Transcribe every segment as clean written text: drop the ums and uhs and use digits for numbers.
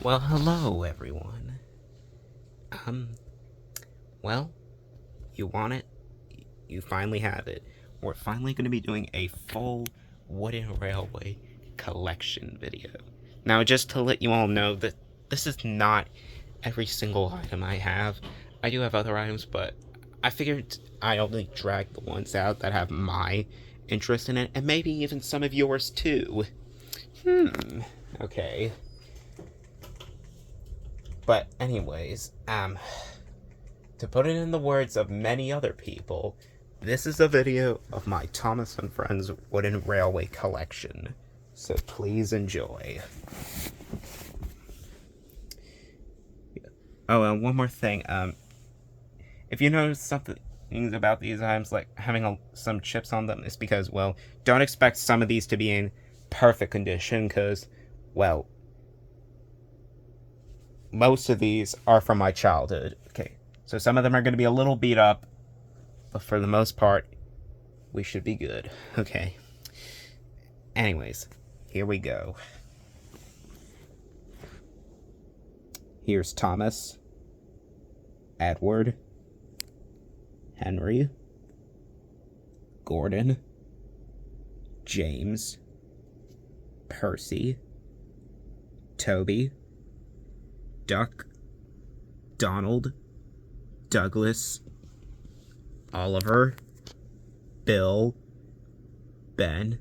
Well, hello, everyone. Um, well, you want it? You finally have it. We're finally going to be doing a full wooden railway collection video. Now, just to let you all know that this is not every single item I have. I do have other items, but I figured I only drag the ones out that have my interest in it, and maybe even some of yours too. Okay. But anyways, to put it in the words of many other people, this is a video of my Thomas and Friends wooden railway collection. So please enjoy. Oh, and one more thing. If you notice something about these items, like having some chips on them, it's because, well, don't expect some of these to be in perfect condition, because, well, most of these are from my childhood. Okay, so some of them are going to be a little beat up, but for the most part, we should be good. Okay. Anyways, here we go. Here's Thomas, Edward, Henry, Gordon, James, Percy, Toby, Duck, Donald, Douglas, Oliver, Bill, Ben,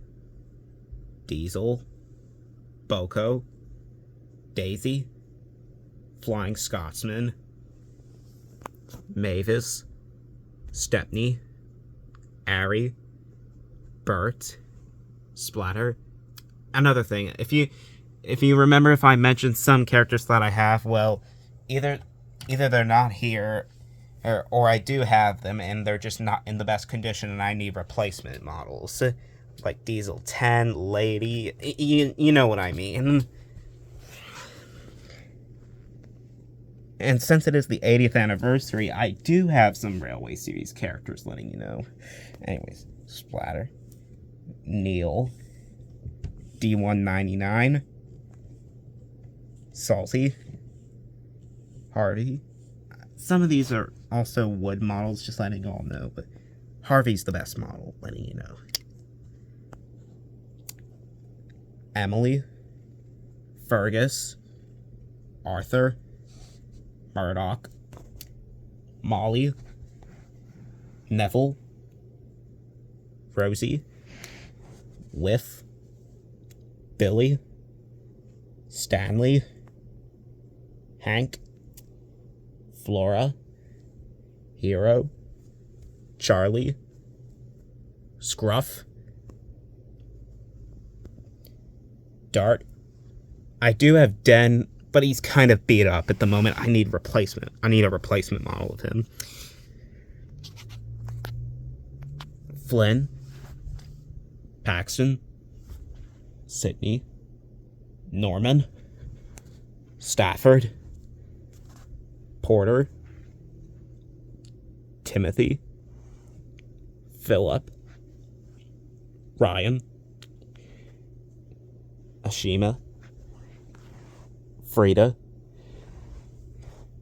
Diesel, Boko, Daisy, Flying Scotsman, Mavis, Stepney, Ari, Bert, Splatter. Another thing, if you remember, if I mentioned some characters that I have, well, either they're not here, or I do have them and they're just not in the best condition and I need replacement models. Like Diesel 10, Lady, you know what I mean. And since it is the 80th anniversary, I do have some Railway Series characters, letting you know. Anyways, Splatter, Neil, D199, Salty, Harvey. Some of these are also wood models, just letting you all know, but Harvey's the best model, letting you know. Emily, Fergus, Arthur, Murdoch, Molly, Neville, Rosie, Whiff, Billy, Stanley, Hank, Flora, Hero, Charlie, Scruff, Dart. I do have Den, but he's kind of beat up at the moment. I need replacement. I need a replacement model of him. Flynn, Paxton, Sydney, Norman, Stafford, Porter, Timothy, Philip, Ryan, Ashima, Frida,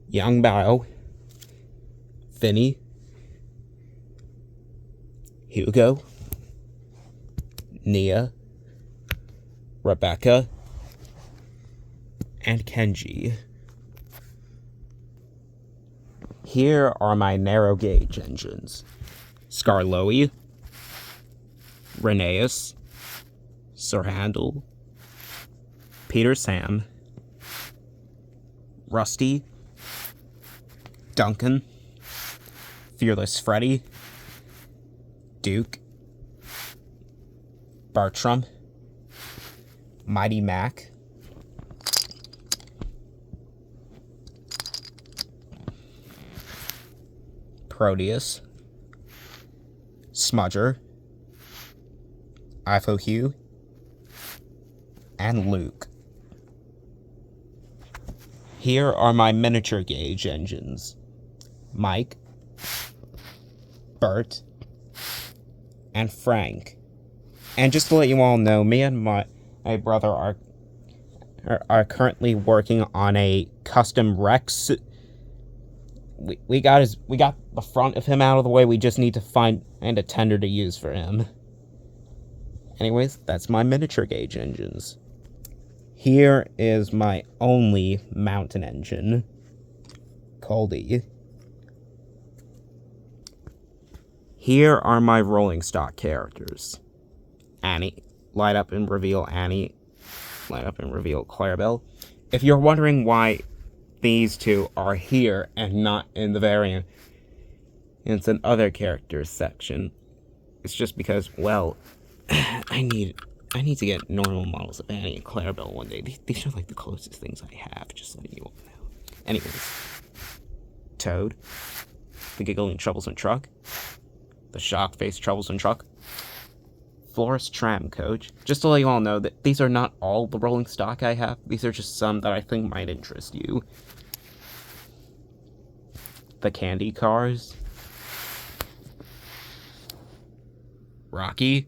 Young Bao, Vinny, Hugo, Nia, Rebecca, and Kenji. Here are my narrow gauge engines: Skarloey, Rheneas, Sir Handel, Peter Sam, Rusty, Duncan, Fearless Freddy, Duke, Bertram, Mighty Mac, Proteus, Smudger, Hugh, and Luke. Here are my miniature gauge engines: Mike, Bert, and Frank. And just to let you all know, me and my brother are currently working on a custom Rex. We got the front of him out of the way. We just need to find a tender to use for him. Anyways, that's my miniature gauge engines. Here is my only mountain engine, Coldy. Here are my rolling stock characters. Annie, light up and reveal Annie, light up and reveal Clarabelle. If you're wondering why these two are here and not in the variant, it's an other characters section. It's just because, well, I need to get normal models of Annie and Clarabelle one day. These are like the closest things I have, just letting you all know. Anyways, Toad, the giggling troublesome truck, the shock-faced troublesome truck, Florist Tram Coach. Just to let you all know that these are not all the rolling stock I have. These are just some that I think might interest you. The Candy Cars, Rocky,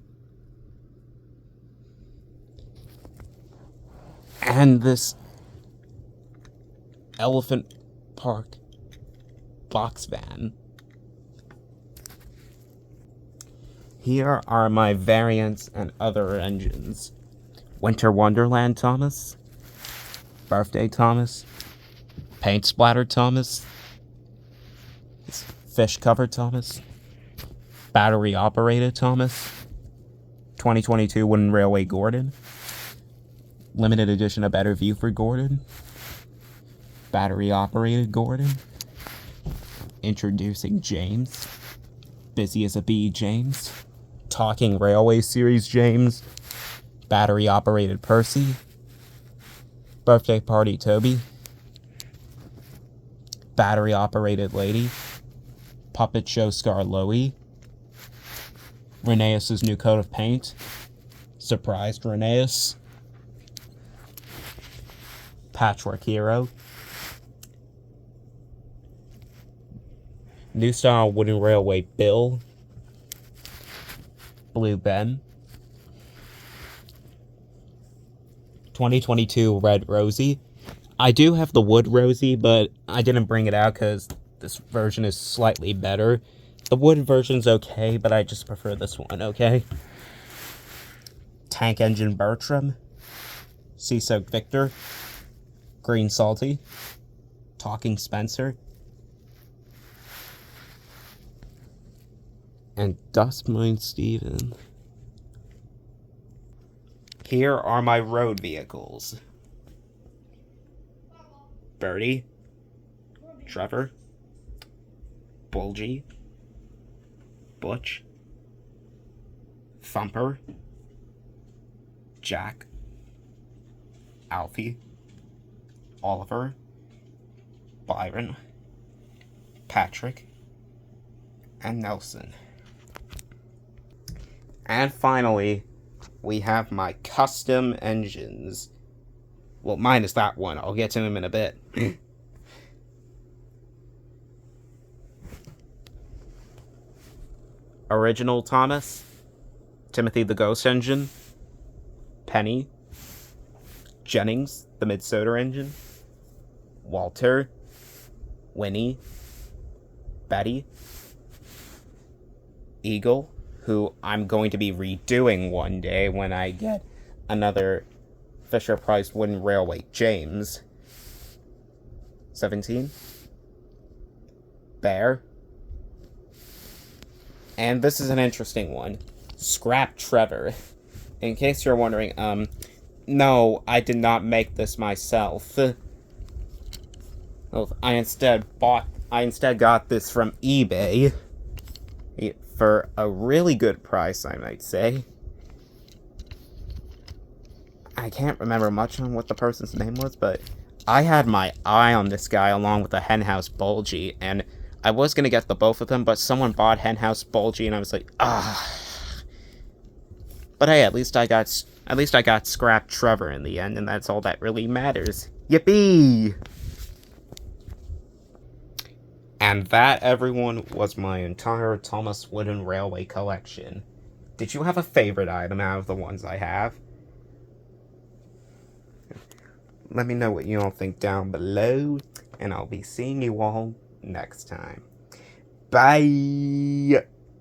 and this Elephant Park box van. Here are my variants and other engines. Winter Wonderland Thomas, Birthday Thomas, Paint Splatter Thomas, Fish Cover Thomas, Battery Operated Thomas, 2022 Wooden Railway Gordon, Limited Edition A Better View for Gordon, Battery Operated Gordon, Introducing James, Busy as a Bee James, Talking Railway Series James, Battery Operated Percy, Birthday Party Toby, Battery Operated Lady, Puppet Show Scar Loey, Rheneas' new coat of paint, Surprised Rheneas, Patchwork Hero, New Style Wooden Railway Bill, Blue Ben, 2022 Red Rosie. I do have the Wood Rosie, but I didn't bring it out because this version is slightly better. The Wood version's okay, but I just prefer this one, okay? Tank Engine Bertram, Sea Soaked Victor, Green Salty, Talking Spencer, and Dust Mine Steven. Here are my road vehicles. Birdie, Trevor, Bulgy, Butch, Thumper, Jack, Alfie, Oliver, Byron, Patrick, and Nelson. And finally, we have my custom engines. Well, minus that one. I'll get to him in a bit. Original Thomas, Timothy the Ghost Engine, Penny, Jennings the Mid-Soda Engine, Walter, Winnie, Betty, Eagle, who I'm going to be redoing one day when I get another Fisher-Price Wooden Railway, James, 17, Bear, and this is an interesting one, Scrap Trevor. In case you're wondering, no, I did not make this myself. I instead got this from eBay for a really good price, I might say. I can't remember much on what the person's name was, but I had my eye on this guy along with the Henhouse Bulgy, and I was gonna get the both of them, but someone bought Henhouse Bulgy, and I was like, ah. But hey, at least I got Scrap Trevor in the end, and that's all that really matters. Yippee! And that, everyone, was my entire Thomas Wooden Railway collection. Did you have a favorite item out of the ones I have? Let me know what you all think down below, and I'll be seeing you all next time. Bye!